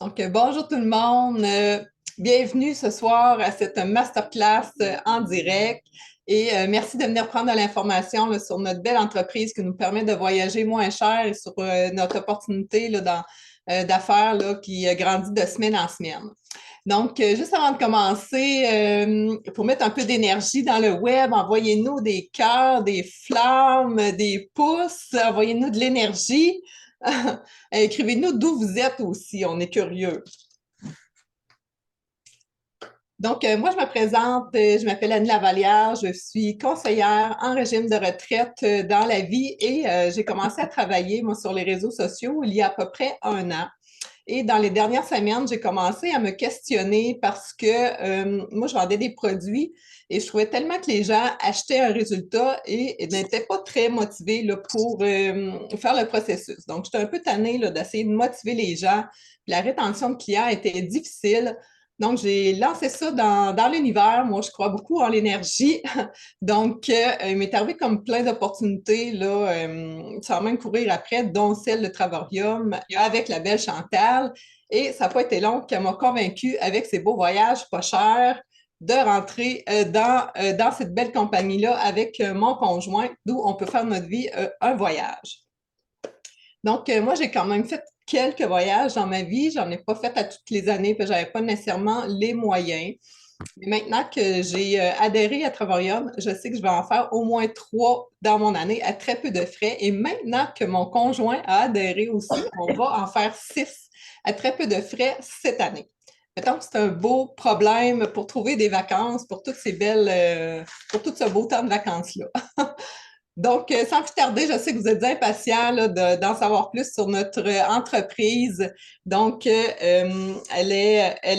Bonjour tout le monde. Bienvenue ce soir à cette masterclass en direct. Merci de venir prendre de l'information là, sur notre belle entreprise qui nous permet de voyager moins cher et sur notre opportunité là, d'affaires là, qui grandit de semaine en semaine. Juste avant de commencer, pour mettre un peu d'énergie dans le web, envoyez-nous des cœurs, des flammes, des pouces, envoyez-nous de l'énergie. Écrivez-nous d'où vous êtes aussi, on est curieux. Moi, je me présente, je m'appelle Annie Lavalière, je suis conseillère en régime de retraite dans la vie et j'ai commencé à travailler, moi, sur les réseaux sociaux il y a à peu près un an. Et dans les dernières semaines, j'ai commencé à me questionner parce que moi, je vendais des produits et je trouvais tellement que les gens achetaient un résultat et n'étaient pas très motivés là, pour faire le processus. Donc, j'étais un peu tannée là, d'essayer de motiver les gens. La rétention de clients était difficile. Donc, j'ai lancé ça dans l'univers. Moi, je crois beaucoup en l'énergie. Il m'est arrivé comme plein d'opportunités, là, sans même courir après, dont celle de Travorium avec la belle Chantal. Et ça n'a pas été long qu'elle m'a convaincue avec ses beaux voyages pas chers de rentrer dans cette belle compagnie-là avec mon conjoint, d'où on peut faire notre vie un voyage. Moi, j'ai quand même fait quelques voyages dans ma vie. J'en ai pas fait à toutes les années, parce que j'avais pas nécessairement les moyens. Mais maintenant que j'ai adhéré à Travarium, je sais que je vais en faire au moins 3 dans mon année à très peu de frais. Et maintenant que mon conjoint a adhéré aussi, on va en faire 6 à très peu de frais cette année. Mettons que c'est un beau problème pour trouver des vacances pour toutes ces belles, pour tout ce beau temps de vacances-là. Sans plus tarder, je sais que vous êtes impatients là, d'en savoir plus sur notre entreprise. Elle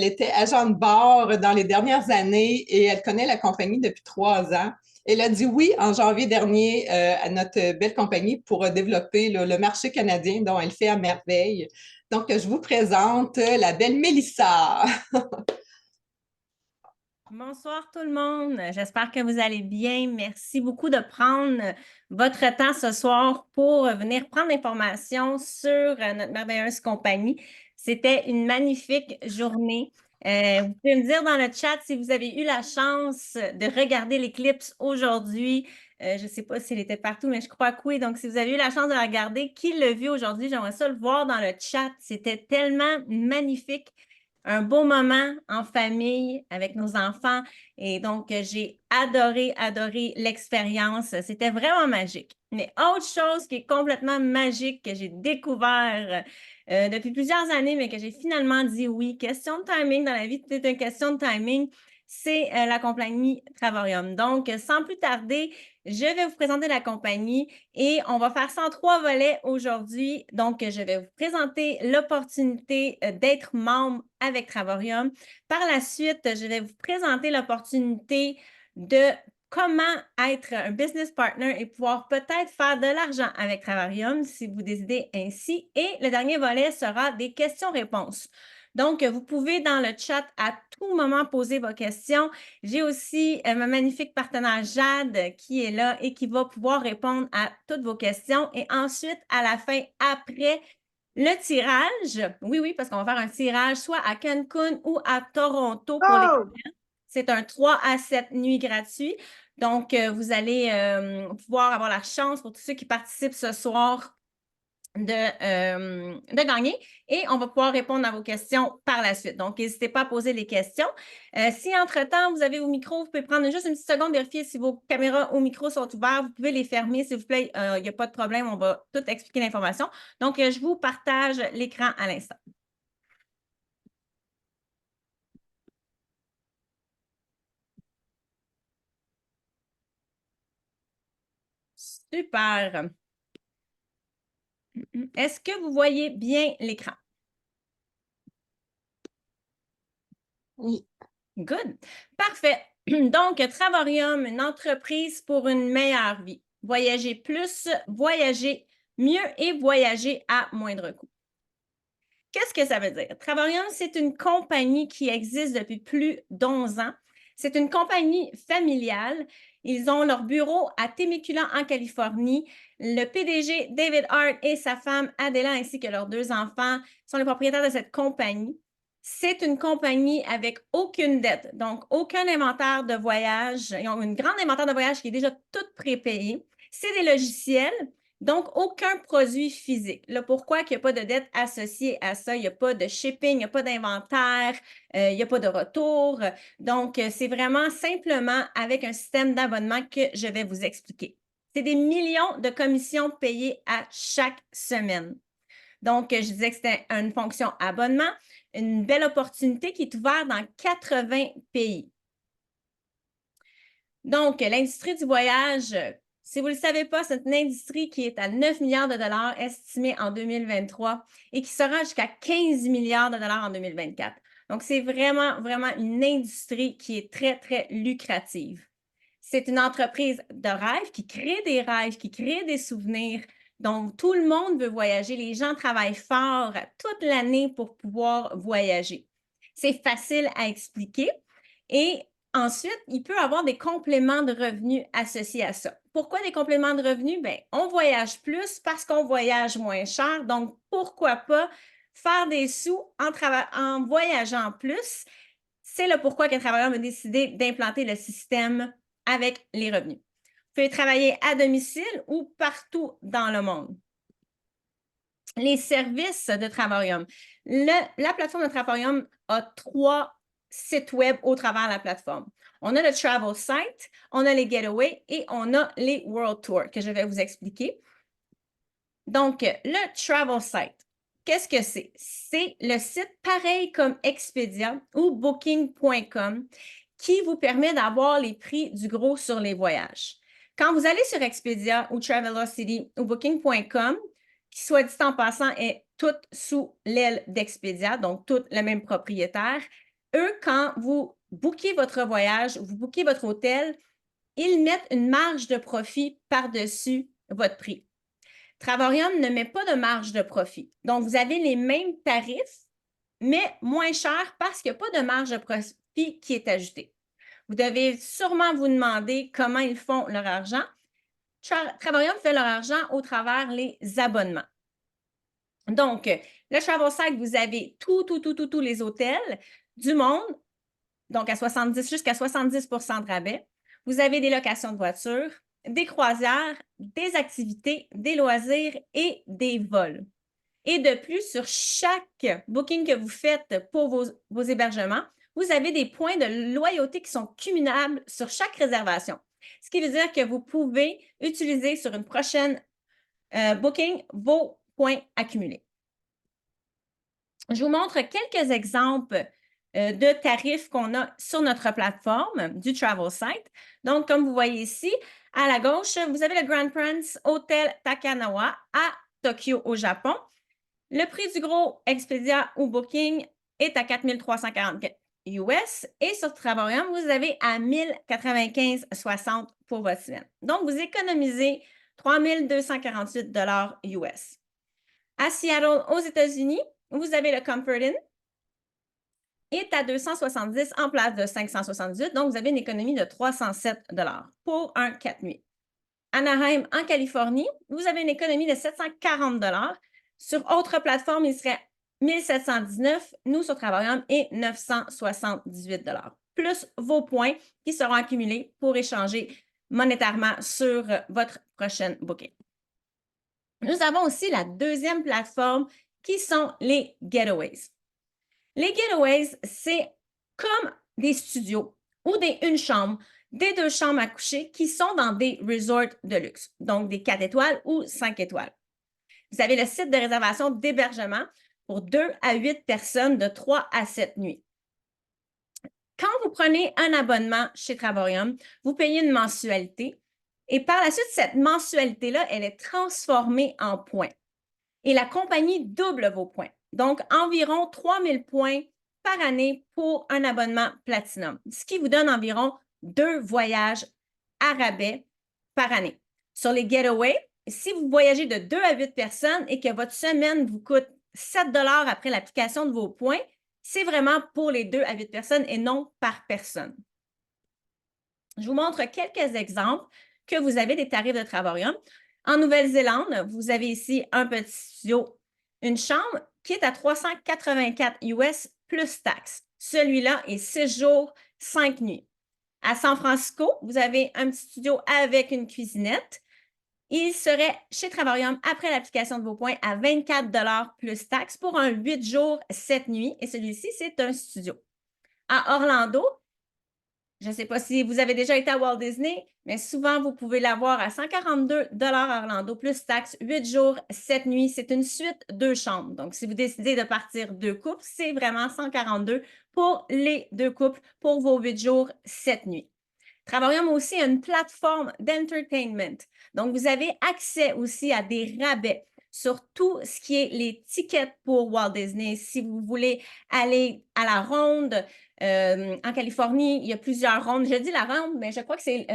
était agent de bord dans les dernières années et elle connaît la compagnie depuis 3 ans. Elle a dit oui en janvier dernier à notre belle compagnie pour développer là, le marché canadien dont elle fait à merveille. Je vous présente la belle Mélissa. Bonsoir tout le monde, j'espère que vous allez bien. Merci beaucoup de prendre votre temps ce soir pour venir prendre l'information sur notre merveilleuse compagnie. C'était une magnifique journée. Vous pouvez me dire dans le chat si vous avez eu la chance de regarder l'éclipse aujourd'hui. Je ne sais pas s'il était partout, mais je crois que oui. Donc, si vous avez eu la chance de la regarder, qui l'a vu aujourd'hui? J'aimerais ça le voir dans le chat. C'était tellement magnifique, un beau moment en famille avec nos enfants. Et donc, j'ai adoré l'expérience. C'était vraiment magique. Mais autre chose qui est complètement magique que j'ai découvert depuis plusieurs années, mais que j'ai finalement dit oui. Question de timing, dans la vie, c'est une question de timing. C'est la compagnie Travarium. Donc, sans plus tarder, je vais vous présenter la compagnie et on va faire ça en 3 volets aujourd'hui. Donc, je vais vous présenter l'opportunité d'être membre avec Travarium. Par la suite, je vais vous présenter l'opportunité de comment être un business partner et pouvoir peut-être faire de l'argent avec Travarium si vous décidez ainsi. Et le dernier volet sera des questions-réponses. Donc, vous pouvez dans le chat à tout moment poser vos questions. J'ai aussi ma magnifique partenaire Jade qui est là et qui va pouvoir répondre à toutes vos questions. Et ensuite, à la fin, après le tirage, oui, parce qu'on va faire un tirage soit à Cancun ou à Toronto pour les clients. C'est un 3 à 7 nuits gratuit. Donc, vous allez pouvoir avoir la chance pour tous ceux qui participent ce soir de gagner et on va pouvoir répondre à vos questions par la suite. Donc, n'hésitez pas à poser les questions. Si entre-temps, vous avez vos micros, vous pouvez prendre juste une petite seconde, vérifier si vos caméras ou micros sont ouverts. Vous pouvez les fermer, s'il vous plaît. Il n'y a pas de problème, on va tout expliquer l'information. Donc, je vous partage l'écran à l'instant. Super. Est-ce que vous voyez bien l'écran? Oui. Good. Parfait. Donc, Travarium, une entreprise pour une meilleure vie. Voyager plus, voyager mieux et voyager à moindre coût. Qu'est-ce que ça veut dire? Travarium, c'est une compagnie qui existe depuis plus d'11 ans. C'est une compagnie familiale. Ils ont leur bureau à Temecula, en Californie. Le PDG, David Hart, et sa femme, Adela, ainsi que leurs 2 enfants, sont les propriétaires de cette compagnie. C'est une compagnie avec aucune dette, donc aucun inventaire de voyage. Ils ont une grande inventaire de voyage qui est déjà tout prépayé. C'est des logiciels, donc aucun produit physique. Là, pourquoi il n'y a pas de dette associée à ça? Il n'y a pas de shipping, il n'y a pas d'inventaire, il n'y a pas de retour. Donc, c'est vraiment simplement avec un système d'abonnement que je vais vous expliquer. C'est des millions de commissions payées à chaque semaine. Donc, je disais que c'était une fonction abonnement, une belle opportunité qui est ouverte dans 80 pays. Donc, l'industrie du voyage, si vous ne le savez pas, c'est une industrie qui est à 9 milliards de dollars estimée en 2023 et qui sera jusqu'à 15 milliards de dollars en 2024. Donc, c'est vraiment, vraiment une industrie qui est très, très lucrative. C'est une entreprise de rêve qui crée des rêves, qui crée des souvenirs. Donc, tout le monde veut voyager. Les gens travaillent fort toute l'année pour pouvoir voyager. C'est facile à expliquer et ensuite, il peut y avoir des compléments de revenus associés à ça. Pourquoi des compléments de revenus? Bien, on voyage plus parce qu'on voyage moins cher. Donc, pourquoi pas faire des sous en voyageant plus? C'est le pourquoi que Travailleur a décidé d'implanter le système avec les revenus. Vous pouvez travailler à domicile ou partout dans le monde. Les services de Travarium. La plateforme de Travarium a 3 sites web au travers de la plateforme. On a le Travel Site, on a les Getaways et on a les World Tours que je vais vous expliquer. Donc, le Travel Site, qu'est-ce que c'est? C'est le site pareil comme Expedia ou Booking.com qui vous permet d'avoir les prix du gros sur les voyages. Quand vous allez sur Expedia ou Travelocity ou Booking.com, qui soit dit en passant est toutes sous l'aile d'Expedia, donc toutes le même propriétaire, eux, quand vous bookez votre voyage, vous bookez votre hôtel, ils mettent une marge de profit par-dessus votre prix. Travarium ne met pas de marge de profit. Donc, vous avez les mêmes tarifs, mais moins cher parce qu'il n'y a pas de marge de profit qui est ajoutée. Vous devez sûrement vous demander comment ils font leur argent. Travarium fait leur argent au travers les abonnements. Donc, le Travel Site, vous avez tous les hôtels du monde, donc jusqu'à 70 de rabais. Vous avez des locations de voitures, des croisières, des activités, des loisirs et des vols. Et de plus, sur chaque booking que vous faites pour vos hébergements, vous avez des points de loyauté qui sont cumulables sur chaque réservation. Ce qui veut dire que vous pouvez utiliser sur une prochaine booking vos points accumulés. Je vous montre quelques exemples de tarifs qu'on a sur notre plateforme du Travel Site. Donc, comme vous voyez ici, à la gauche, vous avez le Grand Prince Hotel Takanawa à Tokyo, au Japon. Le prix du gros Expedia ou Booking est à 4 340 US et sur Travarium, vous avez à 1095,60 pour votre semaine. Donc, vous économisez 3 248 US. À Seattle, aux États-Unis, vous avez le Comfort Inn est à 270 en place de 578. Donc, vous avez une économie de 307 pour un 4 nuits. Anaheim, en Californie, vous avez une économie de 740 Sur autre plateforme, il serait 1719. Nous, sur Travarium, et 978 plus vos points qui seront accumulés pour échanger monétairement sur votre prochaine booking. Nous avons aussi la deuxième plateforme qui sont les Getaways. Les Getaways, c'est comme des studios ou une chambre, des 2 chambres à coucher qui sont dans des resorts de luxe, donc des 4 étoiles ou 5 étoiles. Vous avez le site de réservation d'hébergement pour 2 à 8 personnes de 3 à 7 nuits. Quand vous prenez un abonnement chez Travarium, vous payez une mensualité et par la suite, cette mensualité-là, elle est transformée en points. Et la compagnie double vos points. Donc, environ 3 000 points par année pour un abonnement Platinum, ce qui vous donne environ 2 voyages à rabais par année. Sur les Getaways, si vous voyagez de 2 à 8 personnes et que votre semaine vous coûte 7 après l'application de vos points, c'est vraiment pour les 2 à 8 personnes et non par personne. Je vous montre quelques exemples que vous avez des tarifs de Travarium. En Nouvelle-Zélande, vous avez ici un petit studio, une chambre qui est à 384 US plus taxes. Celui-là est 6 jours, 5 nuits. À San Francisco, vous avez un petit studio avec une cuisinette. Il serait chez Travarium, après l'application de vos points, à 24 plus taxes pour un 8 jours, 7 nuits. Et celui-ci, c'est un studio. À Orlando, je ne sais pas si vous avez déjà été à Walt Disney, mais souvent, vous pouvez l'avoir à 142 à Orlando, plus taxes, 8 jours, 7 nuits. C'est une suite 2 chambres. Donc, si vous décidez de partir 2 couples, c'est vraiment 142 pour les 2 couples pour vos 8 jours, 7 nuits. Travarium aussi a une plateforme d'entertainment. Donc, vous avez accès aussi à des rabais sur tout ce qui est les tickets pour Walt Disney. Si vous voulez aller à la ronde en Californie, il y a plusieurs rondes. Je dis la ronde, mais je crois que c'est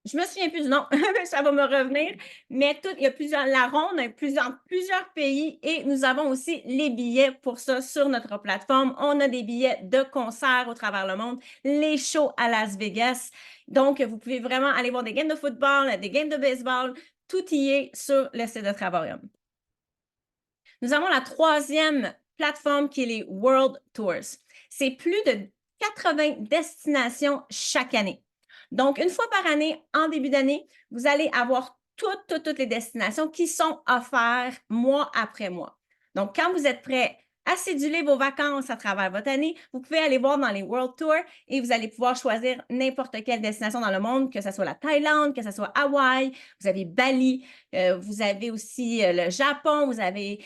je me souviens plus du nom, ça va me revenir, mais il y a plusieurs, la ronde, plusieurs pays et nous avons aussi les billets pour ça sur notre plateforme. On a des billets de concerts au travers le monde, les shows à Las Vegas. Donc, vous pouvez vraiment aller voir des games de football, des games de baseball, tout y est sur le site de Travarium. Nous avons la troisième plateforme qui est les World Tours. C'est plus de 80 destinations chaque année. Donc, une fois par année, en début d'année, vous allez avoir toutes les destinations qui sont offertes mois après mois. Donc, quand vous êtes prêt à céduler vos vacances à travers votre année, vous pouvez aller voir dans les World Tours et vous allez pouvoir choisir n'importe quelle destination dans le monde, que ce soit la Thaïlande, que ce soit Hawaï, vous avez Bali, vous avez aussi le Japon, vous avez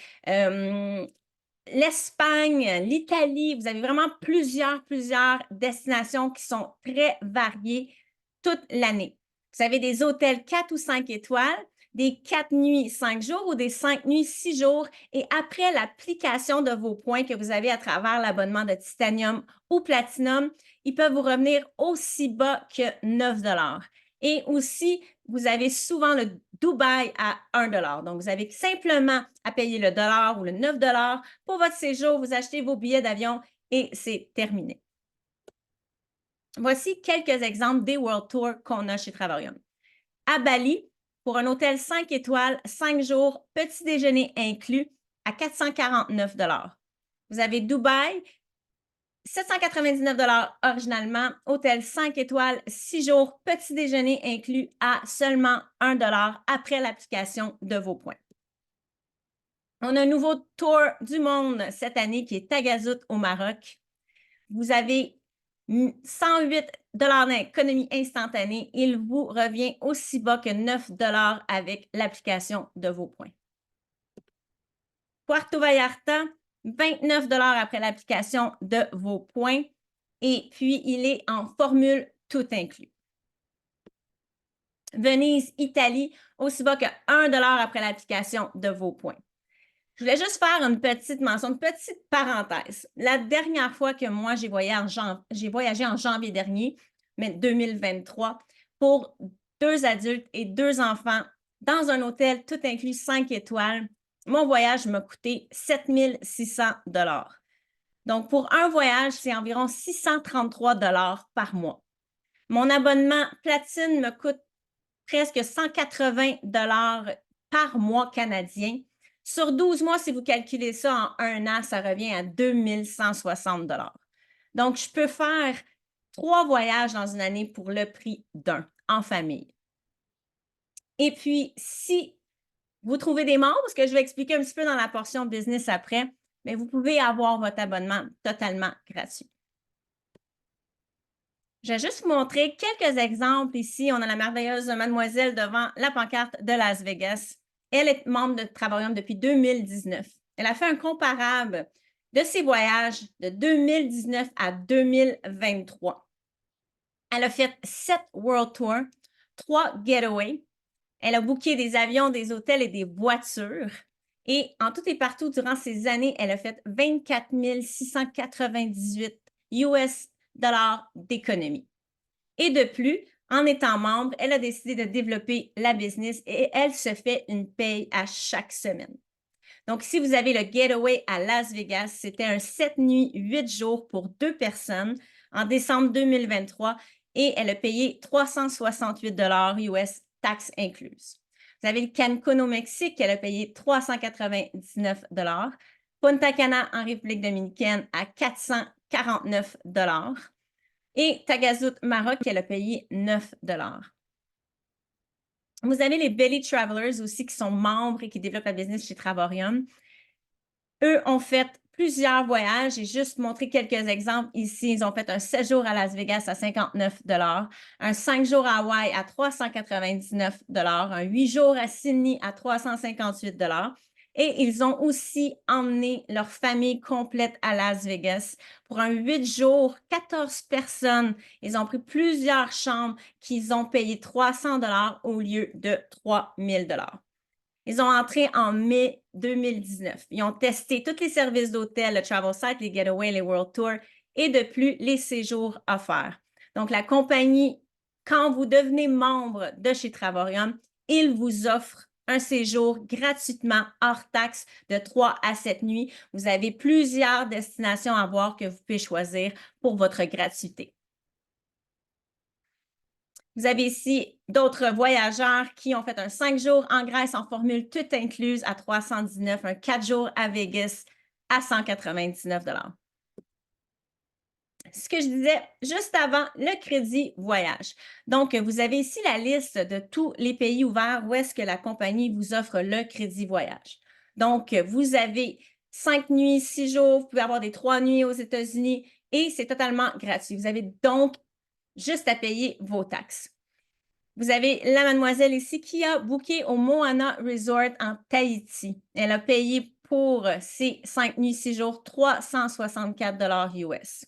l'Espagne, l'Italie, vous avez vraiment plusieurs destinations qui sont très variées toute l'année. Vous avez des hôtels 4 ou 5 étoiles, des 4 nuits, 5 jours ou des 5 nuits, 6 jours. Et après l'application de vos points que vous avez à travers l'abonnement de Titanium ou Platinum, ils peuvent vous revenir aussi bas que 9 $. Et aussi, vous avez souvent le Dubaï à 1 $. Donc, vous avez simplement à payer le dollar ou le 9 $ pour votre séjour. Vous achetez vos billets d'avion et c'est terminé. Voici quelques exemples des World Tours qu'on a chez Travarium. À Bali, pour un hôtel 5 étoiles, 5 jours, petit déjeuner inclus, à 449 $. Vous avez Dubaï, 799 $ originalement, hôtel 5 étoiles, 6 jours, petit déjeuner inclus à seulement 1 $ après l'application de vos points. On a un nouveau tour du monde cette année qui est Tagazout au Maroc. Vous avez 108 $ d'économie instantanée. Il vous revient aussi bas que 9 $ avec l'application de vos points. Puerto Vallarta, 29 $ après l'application de vos points. Et puis, il est en formule tout inclus. Venise, Italie, aussi bas que 1 $ après l'application de vos points. Je voulais juste faire une petite mention, une petite parenthèse. La dernière fois que moi, j'ai voyagé en janvier dernier, mais 2023, pour 2 adultes et 2 enfants dans un hôtel tout inclus 5 étoiles, mon voyage m'a coûté 7 600 $. Donc, pour un voyage, c'est environ 633 $ par mois. Mon abonnement Platine me coûte presque 180 $ par mois canadien. Sur 12 mois, si vous calculez ça en 1 an, ça revient à 2160 $. Donc, je peux faire 3 voyages dans une année pour le prix d'un en famille. Et puis, si vous trouvez des membres, ce que je vais expliquer un petit peu dans la portion business après, mais vous pouvez avoir votre abonnement totalement gratuit. Je vais juste vous montrer quelques exemples ici. On a la merveilleuse mademoiselle devant la pancarte de Las Vegas. Elle est membre de Travarium depuis 2019. Elle a fait un comparable de ses voyages de 2019 à 2023. Elle a fait 7 World Tours, 3 Getaways. Elle a booké des avions, des hôtels et des voitures. Et en tout et partout, durant ces années, elle a fait 24 698 US $ d'économie. Et de plus, en étant membre, elle a décidé de développer la business et elle se fait une paye à chaque semaine. Donc, si vous avez le Getaway à Las Vegas, c'était un 7 nuits, 8 jours pour 2 personnes en décembre 2023 et elle a payé 368 US, taxes incluses. Vous avez le Cancun au Mexique, elle a payé 399 Punta Cana en République dominicaine à 449 et Tagazout, Maroc, elle a payé 9 Vous avez les Belly Travelers aussi qui sont membres et qui développent la business chez Travorium. Eux ont fait plusieurs voyages. J'ai juste montré quelques exemples ici. Ils ont fait un 7 jours à Las Vegas à 59 un 5 jours à Hawaï à 399 un 8 jours à Sydney à 358 et ils ont aussi emmené leur famille complète à Las Vegas pour un 8 jours, 14 personnes. Ils ont pris plusieurs chambres qu'ils ont payé 300 au lieu de 3000 Ils ont entré en mai 2019. Ils ont testé tous les services d'hôtel, le Travel Site, les Getaway, les World Tour et de plus, les séjours offerts. Donc, la compagnie, quand vous devenez membre de chez Travorium, il vous offre un séjour gratuitement hors taxe de 3 à 7 nuits. Vous avez plusieurs destinations à voir que vous pouvez choisir pour votre gratuité. Vous avez ici d'autres voyageurs qui ont fait un 5 jours en Grèce en formule toute incluse à 319, un 4 jours à Vegas à 199 Ce que je disais juste avant, le crédit voyage. Donc, vous avez ici la liste de tous les pays ouverts où est-ce que la compagnie vous offre le crédit voyage. Donc, vous avez 5 nuits, 6 jours, vous pouvez avoir des 3 nuits aux États-Unis et c'est totalement gratuit. Vous avez donc juste à payer vos taxes. Vous avez la mademoiselle ici qui a booké au Moana Resort en Tahiti. Elle a payé pour ses 5 nuits, 6 jours, 364 US.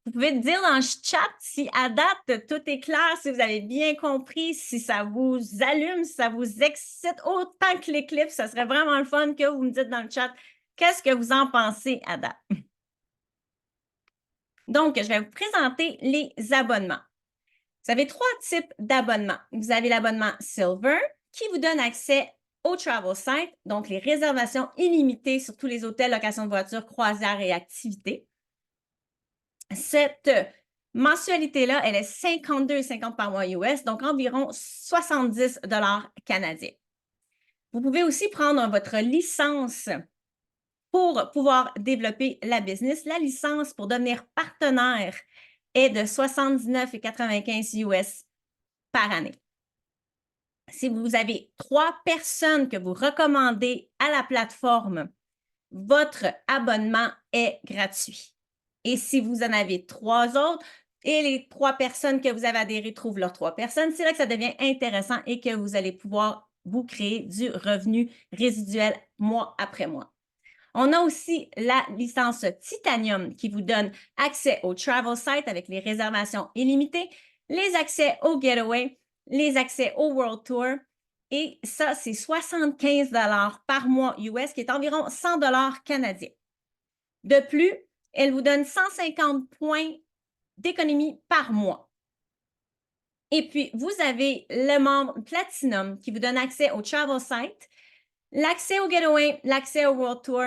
Vous pouvez me dire dans le chat si à date, tout est clair, si vous avez bien compris, si ça vous allume, si ça vous excite autant que les clips. Ça serait vraiment le fun que vous me dites dans le chat qu'est-ce que vous en pensez à date. Donc, je vais vous présenter les abonnements. Vous avez 3 types d'abonnements. Vous avez l'abonnement Silver qui vous donne accès au Travel Site, donc les réservations illimitées sur tous les hôtels, locations de voitures, croisières et activités. Cette mensualité-là, elle est 52,50 par mois US, donc environ 70 canadiens. Vous pouvez aussi prendre votre licence pour pouvoir développer la business. La licence pour devenir partenaire est de 79,95 US par année. Si vous avez 3 personnes que vous recommandez à la plateforme, votre abonnement est gratuit. Et si vous en avez 3 autres et les 3 personnes que vous avez adhérées trouvent leurs 3 personnes, c'est là que ça devient intéressant et que vous allez pouvoir vous créer du revenu résiduel mois après mois. On a aussi la licence Titanium qui vous donne accès au Travel Site avec les réservations illimitées, les accès au Getaway, les accès au World Tour. Et ça, c'est 75 par mois US, qui est environ 100 canadiens. De plus, elle vous donne 150 points d'économie par mois. Et puis, vous avez le membre Platinum qui vous donne accès au Travel Site, l'accès au Getaway, l'accès au World Tour.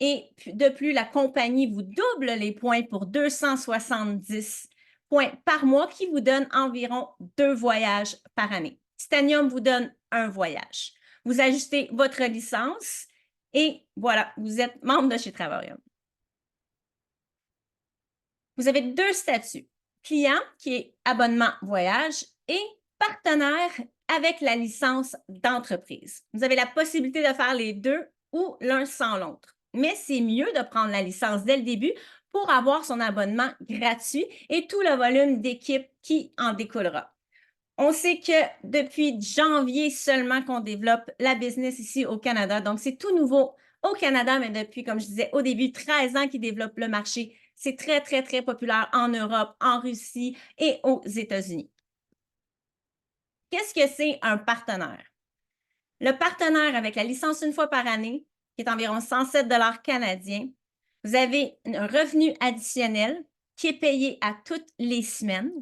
Et de plus, la compagnie vous double les points pour 270 points par mois qui vous donne environ 2 voyages par année. Titanium vous donne un voyage. Vous ajustez votre licence et voilà, vous êtes membre de chez Travorium. Vous avez 2 statuts. Client, qui est abonnement voyage, et partenaire avec la licence d'entreprise. Vous avez la possibilité de faire les deux ou l'un sans l'autre. Mais c'est mieux de prendre la licence dès le début pour avoir son abonnement gratuit et tout le volume d'équipe qui en découlera. On sait que depuis janvier seulement qu'on développe la business ici au Canada. Donc, c'est tout nouveau au Canada, mais depuis, comme je disais au début, 13 ans qu'ils développent le marché. C'est très, très, très populaire en Europe, en Russie et aux États-Unis. Qu'est-ce que c'est un partenaire? Le partenaire avec la licence une fois par année, qui est environ 107 canadiens, vous avez un revenu additionnel qui est payé à toutes les semaines,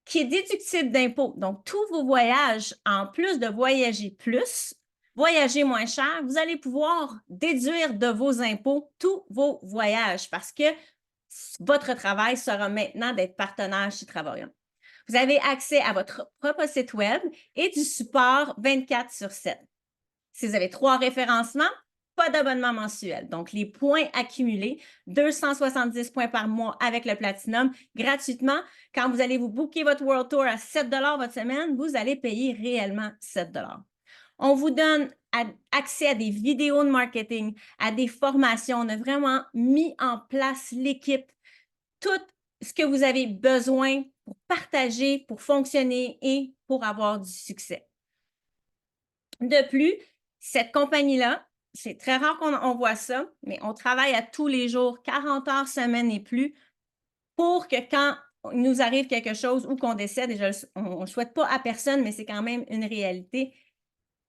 qui est déductible d'impôts. Donc, tous vos voyages, en plus de voyager plus, voyager moins cher, vous allez pouvoir déduire de vos impôts tous vos voyages parce que votre travail sera maintenant d'être partenaire chez Travarium. Vous avez accès à votre propre site web et du support 24/7. Si vous avez 3 référencements, pas d'abonnement mensuel. Donc, les points accumulés, 270 points par mois avec le Platinum, gratuitement. Quand vous allez vous booker votre World Tour à 7 votre semaine, vous allez payer réellement 7 On vous donne accès à des vidéos de marketing, à des formations. On a vraiment mis en place l'équipe, tout ce que vous avez besoin pour partager, pour fonctionner et pour avoir du succès. De plus, cette compagnie-là, c'est très rare qu'on voit ça, mais on travaille à tous les jours, 40 heures semaine et plus, pour que quand il nous arrive quelque chose ou qu'on décède, et on ne souhaite pas à personne, mais c'est quand même une réalité,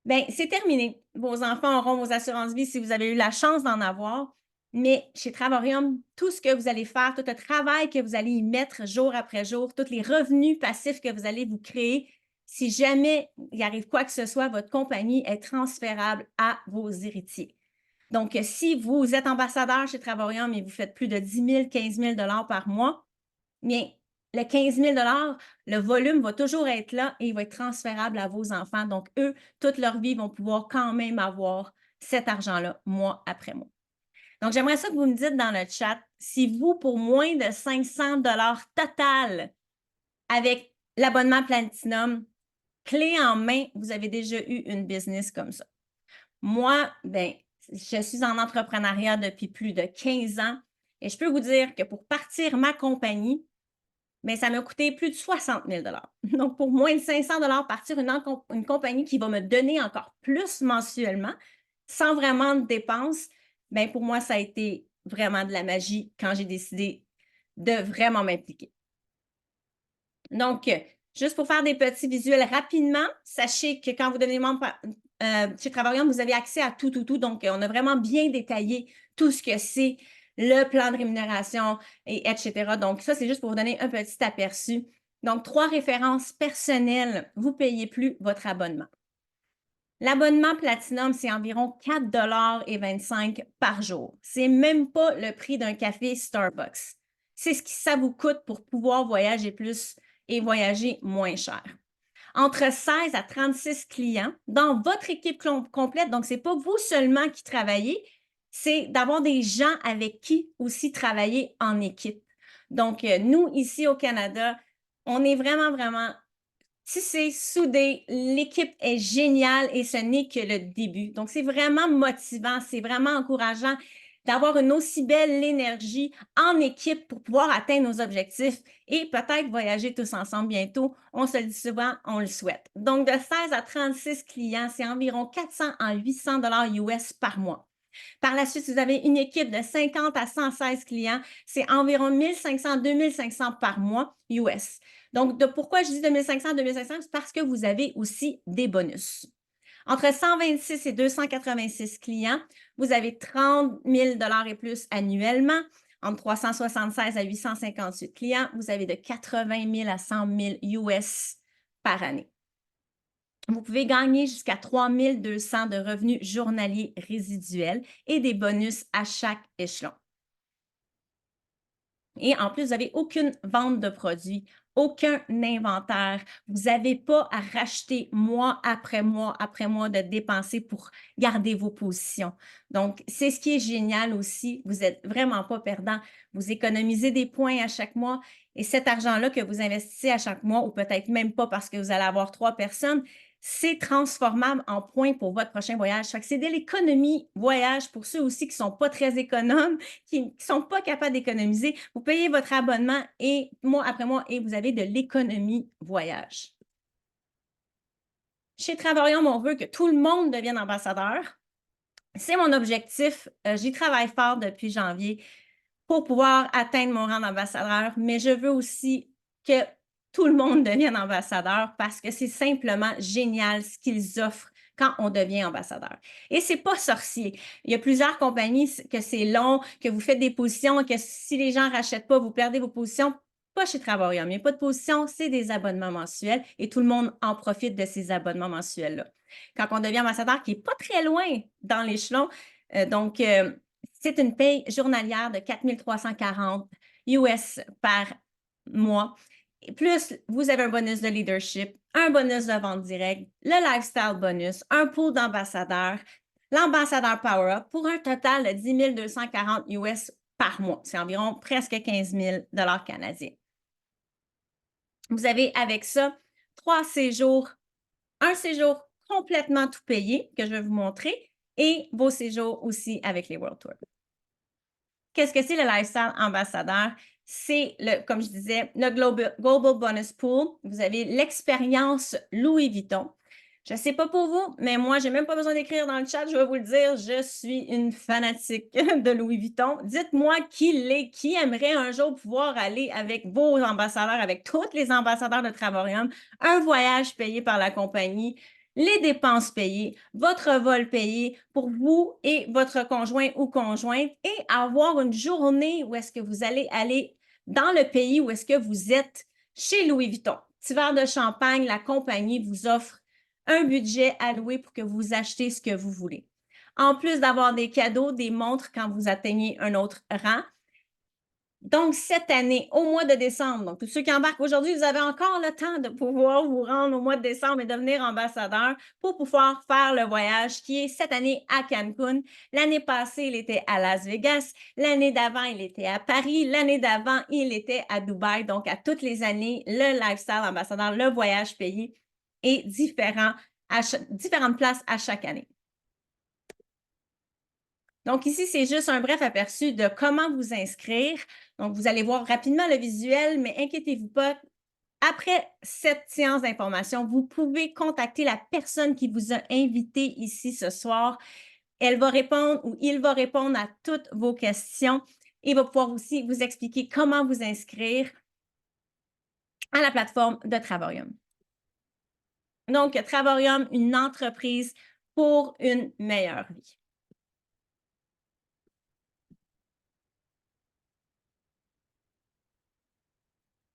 bien, c'est terminé. Vos enfants auront vos assurances vie si vous avez eu la chance d'en avoir. Mais chez Travarium, tout ce que vous allez faire, tout le travail que vous allez y mettre jour après jour, tous les revenus passifs que vous allez vous créer, si jamais il arrive quoi que ce soit, votre compagnie est transférable à vos héritiers. Donc, si vous êtes ambassadeur chez Travarium et vous faites plus de 10 000, 15 000 par mois, bien, le 15 000 le volume va toujours être là et il va être transférable à vos enfants. Donc, eux, toute leur vie, vont pouvoir quand même avoir cet argent-là, mois après mois. Donc, j'aimerais ça que vous me dites dans le chat, si vous, pour moins de 500 total, avec l'abonnement Platinum, clé en main, vous avez déjà eu une business comme ça. Moi, bien, je suis en entrepreneuriat depuis plus de 15 ans et je peux vous dire que pour partir ma compagnie, bien, ça m'a coûté plus de 60 000 Donc, pour moins de 500 partir une compagnie qui va me donner encore plus mensuellement, sans vraiment de dépenses, bien, pour moi, ça a été vraiment de la magie quand j'ai décidé de vraiment m'impliquer. Donc, juste pour faire des petits visuels rapidement, sachez que quand vous devenez membre chez Travarium, vous avez accès à tout. Donc, on a vraiment bien détaillé tout ce que c'est, le plan de rémunération, etc. Donc, ça, c'est juste pour vous donner un petit aperçu. Donc, 3 références personnelles, vous ne payez plus votre abonnement. L'abonnement Platinum, c'est environ 4,25 $ par jour. Ce n'est même pas le prix d'un café Starbucks. C'est ce que ça vous coûte pour pouvoir voyager plus et voyager moins cher. Entre 16 à 36 clients dans votre équipe complète. Donc, ce n'est pas vous seulement qui travaillez, c'est d'avoir des gens avec qui aussi travailler en équipe. Donc, nous, ici au Canada, on est vraiment tissé, soudé, l'équipe est géniale et ce n'est que le début. Donc, c'est vraiment motivant, c'est vraiment encourageant d'avoir une aussi belle énergie en équipe pour pouvoir atteindre nos objectifs et peut-être voyager tous ensemble bientôt. On se le dit souvent, on le souhaite. Donc, de 16 à 36 clients, c'est environ 400 à 800 $ US par mois. Par la suite, si vous avez une équipe de 50 à 116 clients, c'est environ 1500 à 2500 par mois US. Donc, pourquoi je dis 2500 à 2500? C'est parce que vous avez aussi des bonus. Entre 126 et 286 clients, vous avez 30 000 $ et plus annuellement. Entre 376 à 858 clients, vous avez de 80 000 à 100 000 US par année. Vous pouvez gagner jusqu'à 3 200 de revenus journaliers résiduels et des bonus à chaque échelon. Et en plus, vous n'avez aucune vente de produits, aucun inventaire. Vous n'avez pas à racheter mois après mois de dépenser pour garder vos positions. Donc, c'est ce qui est génial aussi. Vous n'êtes vraiment pas perdant. Vous économisez des points à chaque mois et cet argent-là que vous investissez à chaque mois, ou peut-être même pas parce que vous allez avoir 3 personnes, c'est transformable en points pour votre prochain voyage. C'est de l'économie voyage pour ceux aussi qui ne sont pas très économes, qui ne sont pas capables d'économiser. Vous payez votre abonnement et mois après mois et vous avez de l'économie voyage. Chez Travarium, on veut que tout le monde devienne ambassadeur. C'est mon objectif. J'y travaille fort depuis janvier pour pouvoir atteindre mon rang d'ambassadeur, mais je veux aussi que tout le monde devienne ambassadeur parce que c'est simplement génial ce qu'ils offrent quand on devient ambassadeur. Et ce n'est pas sorcier. Il y a plusieurs compagnies que c'est long, que vous faites des positions, que si les gens ne rachètent pas, vous perdez vos positions. Pas chez Travarium. Il n'y a pas de position, c'est des abonnements mensuels et tout le monde en profite de ces abonnements mensuels-là. Quand on devient ambassadeur, qui n'est pas très loin dans l'échelon, c'est une paye journalière de 4 340 US par mois. Et plus, vous avez un bonus de leadership, un bonus de vente directe, le lifestyle bonus, un pool d'ambassadeurs, l'ambassadeur Power Up pour un total de 10 240 US par mois. C'est environ presque 15 000 canadiens. Vous avez avec ça 3 séjours, un séjour complètement tout payé que je vais vous montrer et vos séjours aussi avec les World Tours. Qu'est-ce que c'est le Lifestyle Ambassadeur? C'est, comme je disais, le Global Bonus Pool. Vous avez l'expérience Louis Vuitton. Je ne sais pas pour vous, mais moi, je n'ai même pas besoin d'écrire dans le chat, je vais vous le dire, je suis une fanatique de Louis Vuitton. Dites-moi qui aimerait un jour pouvoir aller avec vos ambassadeurs, avec tous les ambassadeurs de Travorium, un voyage payé par la compagnie, les dépenses payées, votre vol payé pour vous et votre conjoint ou conjointe et avoir une journée où est-ce que vous allez aller dans le pays où est-ce que vous êtes chez Louis Vuitton. Petit verre de champagne, la compagnie vous offre un budget alloué pour que vous achetez ce que vous voulez. En plus d'avoir des cadeaux, des montres quand vous atteignez un autre rang. Donc, cette année, au mois de décembre, donc tous ceux qui embarquent aujourd'hui, vous avez encore le temps de pouvoir vous rendre au mois de décembre et devenir ambassadeur pour pouvoir faire le voyage qui est cette année à Cancun. L'année passée, il était à Las Vegas. L'année d'avant, il était à Paris. L'année d'avant, il était à Dubaï. Donc, à toutes les années, le lifestyle ambassadeur, le voyage payé est différent à différentes places à chaque année. Donc, ici, c'est juste un bref aperçu de comment vous inscrire. Donc, vous allez voir rapidement le visuel, mais inquiétez-vous pas. Après cette séance d'information, vous pouvez contacter la personne qui vous a invité ici ce soir. Elle va répondre ou il va répondre à toutes vos questions et va pouvoir aussi vous expliquer comment vous inscrire à la plateforme de Travorium. Donc, Travorium, une entreprise pour une meilleure vie.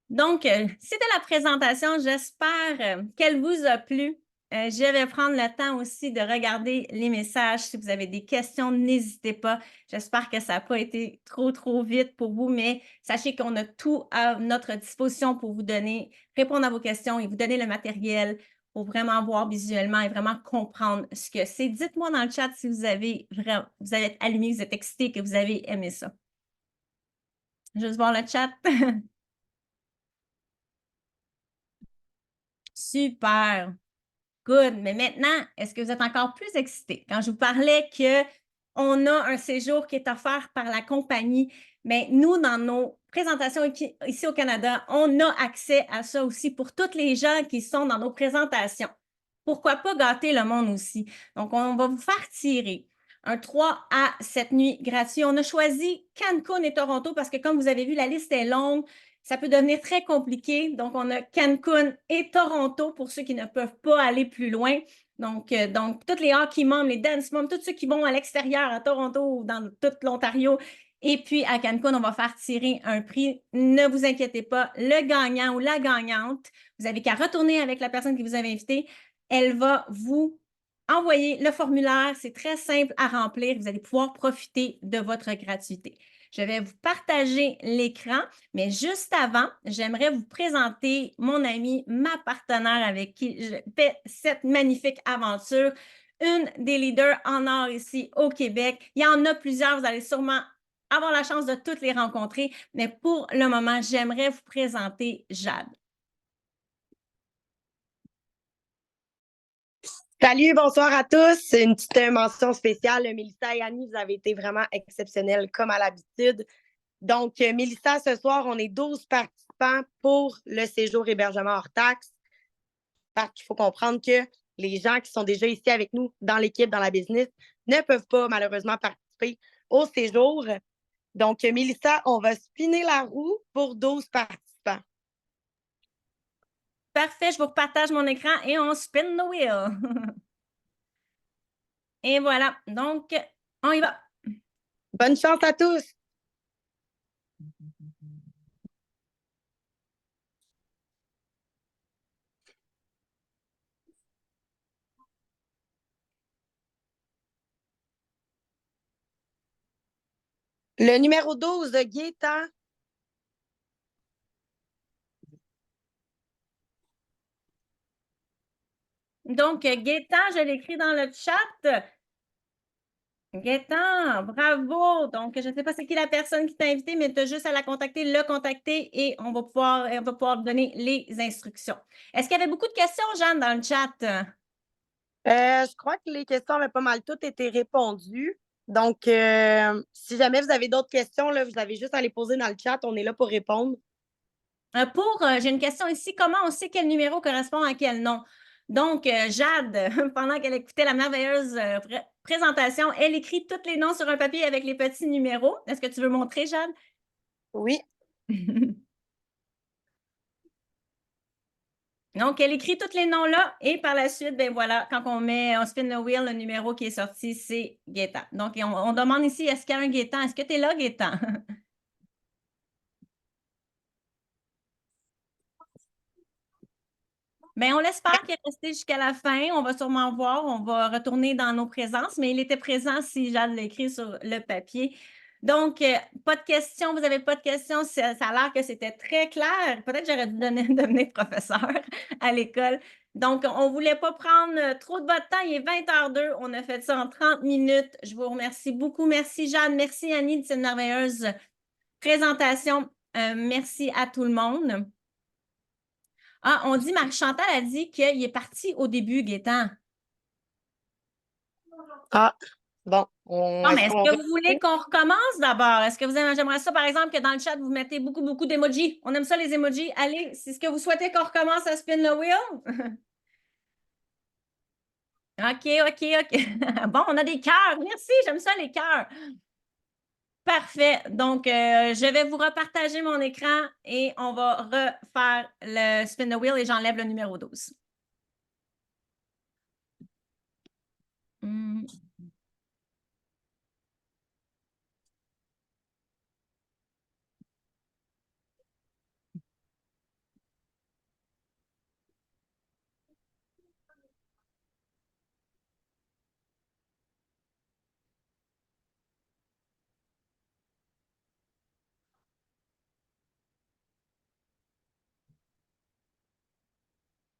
Donc, c'était la présentation. J'espère qu'elle vous a plu. Je vais prendre le temps aussi de regarder les messages. Si vous avez des questions, n'hésitez pas. J'espère que ça n'a pas été trop vite pour vous, mais sachez qu'on a tout à notre disposition pour vous donner, répondre à vos questions et vous donner le matériel pour vraiment voir visuellement et vraiment comprendre ce que c'est. Dites-moi dans le chat si vous avez vraiment, vous êtes allumé, vous êtes excité, que vous avez aimé ça. Juste voir le chat. Super. Good. Mais maintenant, est-ce que vous êtes encore plus excité? Quand je vous parlais qu'on a un séjour qui est offert par la compagnie, mais nous, dans nos présentations ici au Canada, on a accès à ça aussi pour toutes les gens qui sont dans nos présentations. Pourquoi pas gâter le monde aussi? Donc, on va vous faire tirer un 3 à 7 nuits gratuits. On a choisi Cancun et Toronto parce que, comme vous avez vu, la liste est longue. Ça peut devenir très compliqué. Donc, on a Cancun et Toronto pour ceux qui ne peuvent pas aller plus loin. Donc toutes les hockey moms, les dance moms, tous ceux qui vont à l'extérieur, à Toronto ou dans toute l'Ontario. Et puis, à Cancun, on va faire tirer un prix. Ne vous inquiétez pas, le gagnant ou la gagnante, vous n'avez qu'à retourner avec la personne qui vous avait invité. Elle va vous envoyer le formulaire. C'est très simple à remplir. Vous allez pouvoir profiter de votre gratuité. Je vais vous partager l'écran, mais juste avant, j'aimerais vous présenter mon amie, ma partenaire avec qui je fais cette magnifique aventure, une des leaders en or ici au Québec. Il y en a plusieurs, vous allez sûrement avoir la chance de toutes les rencontrer, mais pour le moment, j'aimerais vous présenter Jade. Salut, bonsoir à tous. Une petite mention spéciale. Mélissa et Annie, vous avez été vraiment exceptionnelles comme à l'habitude. Donc, Mélissa, ce soir, on est 12 participants pour le séjour hébergement hors taxe. Parce qu'il faut comprendre que les gens qui sont déjà ici avec nous dans l'équipe, dans la business, ne peuvent pas malheureusement participer au séjour. Donc, Mélissa, on va spinner la roue pour 12 participants. Parfait, je vous repartage mon écran et on spin the wheel. Et voilà, donc, on y va. Bonne chance à tous! Le numéro 12 de Gaétan Donc, Gaétan, je l'écris dans le chat. Gaétan, bravo! Donc, je ne sais pas c'est qui la personne qui t'a invité, mais tu as juste à la contacter, le contacter et on va pouvoir donner les instructions. Est-ce qu'il y avait beaucoup de questions, Jeanne, dans le chat? Je crois que les questions avaient pas mal toutes été répondues. Donc, si jamais vous avez d'autres questions, là, vous avez juste à les poser dans le chat. On est là pour répondre. J'ai une question ici. Comment on sait quel numéro correspond à quel nom? Donc, Jade, pendant qu'elle écoutait la merveilleuse présentation, elle écrit tous les noms sur un papier avec les petits numéros. Est-ce que tu veux montrer, Jade? Oui. Donc, elle écrit tous les noms-là et par la suite, ben voilà, quand on spin the wheel, le numéro qui est sorti, c'est Gaétan. Donc, on demande ici, est-ce qu'il y a un Gaétan? Est-ce que tu es là, Gaétan? Bien, on l'espère qu'il est resté jusqu'à la fin. On va sûrement voir. On va retourner dans nos présences, mais il était présent si Jade l'a écrit sur le papier. Donc, pas de questions. Vous n'avez pas de questions. Ça a l'air que c'était très clair. Peut-être que j'aurais dû devenir professeur à l'école. Donc, on ne voulait pas prendre trop de votre temps. Il est 20h02. On a fait ça en 30 minutes. Je vous remercie beaucoup. Merci, Jade. Merci, Annie, de cette merveilleuse présentation. Merci à tout le monde. Ah, on dit, Marie-Chantal a dit qu'il est parti au début, Gaétan. Ah, bon. Non, mais est-ce que vous voulez qu'on recommence d'abord? Est-ce que j'aimerais ça, par exemple, que dans le chat, vous mettez beaucoup, beaucoup d'emojis? On aime ça, les emojis. Allez, c'est ce que vous souhaitez qu'on recommence à spin the wheel? OK, OK, OK. Bon, on a des cœurs. Merci, j'aime ça, les cœurs. Parfait. Donc, je vais vous repartager mon écran et on va refaire le spin the wheel et j'enlève le numéro 12.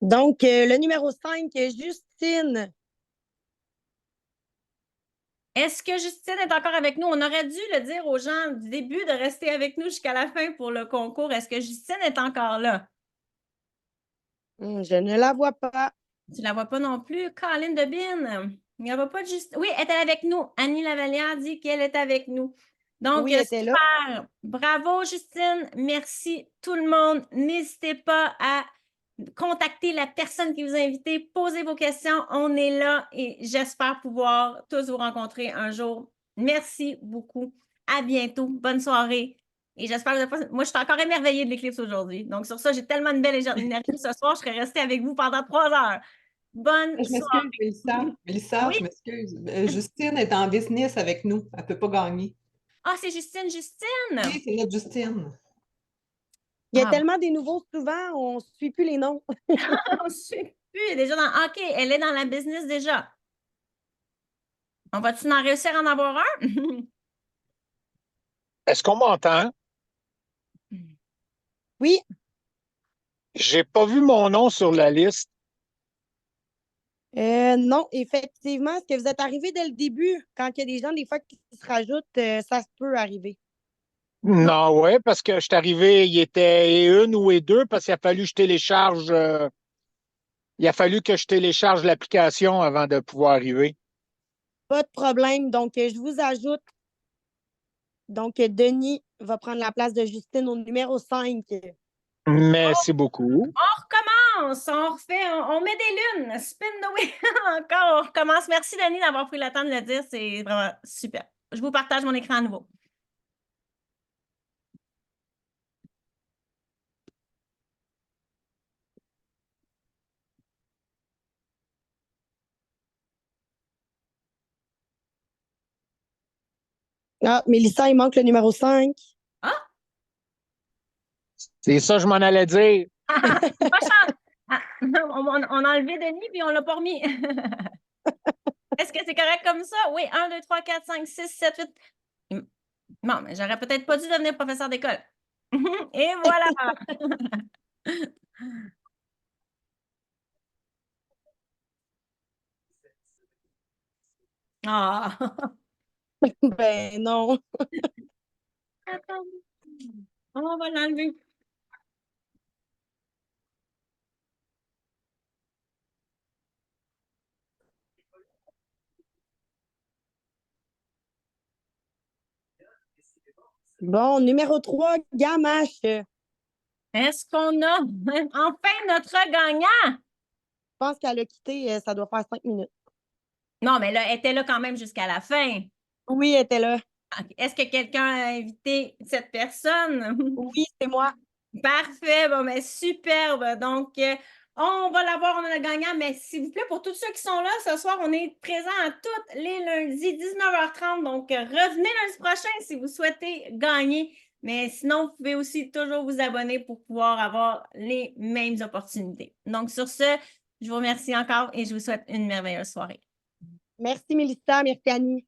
Donc, le numéro 5, Justine. Est-ce que Justine est encore avec nous? On aurait dû le dire aux gens du début de rester avec nous jusqu'à la fin pour le concours. Est-ce que Justine est encore là? Je ne la vois pas. Tu ne la vois pas non plus. Colin Debine. Il n'y a pas de Justine. Oui, elle est avec nous. Annie Lavalière dit qu'elle est avec nous. Donc, Oui, elle était là. super. Bravo, Justine. Merci tout le monde. N'hésitez pas à contacter la personne qui vous a invité. Posez vos questions. On est là et j'espère pouvoir tous vous rencontrer un jour. Merci beaucoup. À bientôt. Bonne soirée. Et j'espère que moi, je suis encore émerveillée de l'éclipse aujourd'hui. Donc, sur ça, j'ai tellement de belle énergie ce soir, je serais restée avec vous pendant 3 heures. Bonne Je soirée. m'excuse, Mélissa. Mélissa, Oui. je m'excuse. Justine est en business avec nous. Elle ne peut pas gagner. Ah, c'est Justine. Oui, c'est notre Justine. Il y a Ah, tellement des nouveaux souvent, on ne suit plus les noms. on ne sait plus. Elle est déjà dans... OK, elle est dans la business déjà. On va-tu en réussir à en avoir un? Est-ce qu'on m'entend? Oui, J'ai pas vu mon nom sur la liste. non, effectivement. Est-ce que vous êtes arrivé dès le début? Quand il y a des gens, des fois, qui se rajoutent, ça se peut arriver. Non, ouais, parce que je suis arrivé, il était une ou et deux, parce qu'il a fallu que je télécharge, il a fallu que je télécharge l'application avant de pouvoir arriver. Pas de problème. Donc, je vous ajoute. Donc, Denis va prendre la place de Justine au numéro 5. Merci beaucoup. On recommence, on refait, on met des lunes, spin the wheel encore, on recommence. Merci, Denis, d'avoir pris le temps de le dire, c'est vraiment super. Je vous partage mon écran à nouveau. Ah, Mélissa, il manque le numéro 5. Ah! C'est ça, je m'en allais dire. Pas chance. Ah, on a enlevé Denis, puis on l'a pas remis. Est-ce que c'est correct comme ça? Oui, 1, 2, 3, 4, 5, 6, 7, 8. Bon, mais j'aurais peut-être pas dû devenir professeur d'école. Et voilà! Ah! Ben non. Attends. On va l'enlever. Bon, numéro 3, Gamache. Je Est-ce qu'on a enfin notre gagnant? pense qu'elle a quitté, ça doit faire 5 minutes. Non, mais là, elle était là quand même jusqu'à la fin. Oui, elle était là. Ok. Est-ce que quelqu'un a invité cette personne? Oui, c'est moi. Parfait, bon, mais superbe. Donc, on va l'avoir, on a le gagnant, mais s'il vous plaît, pour tous ceux qui sont là, ce soir, on est présents à tous les lundis, 19h30. Donc, revenez lundi prochain si vous souhaitez gagner. Mais sinon, vous pouvez aussi toujours vous abonner pour pouvoir avoir les mêmes opportunités. Donc, sur ce, je vous remercie encore et je vous souhaite une merveilleuse soirée. Merci, Mélissa. Merci, Annie.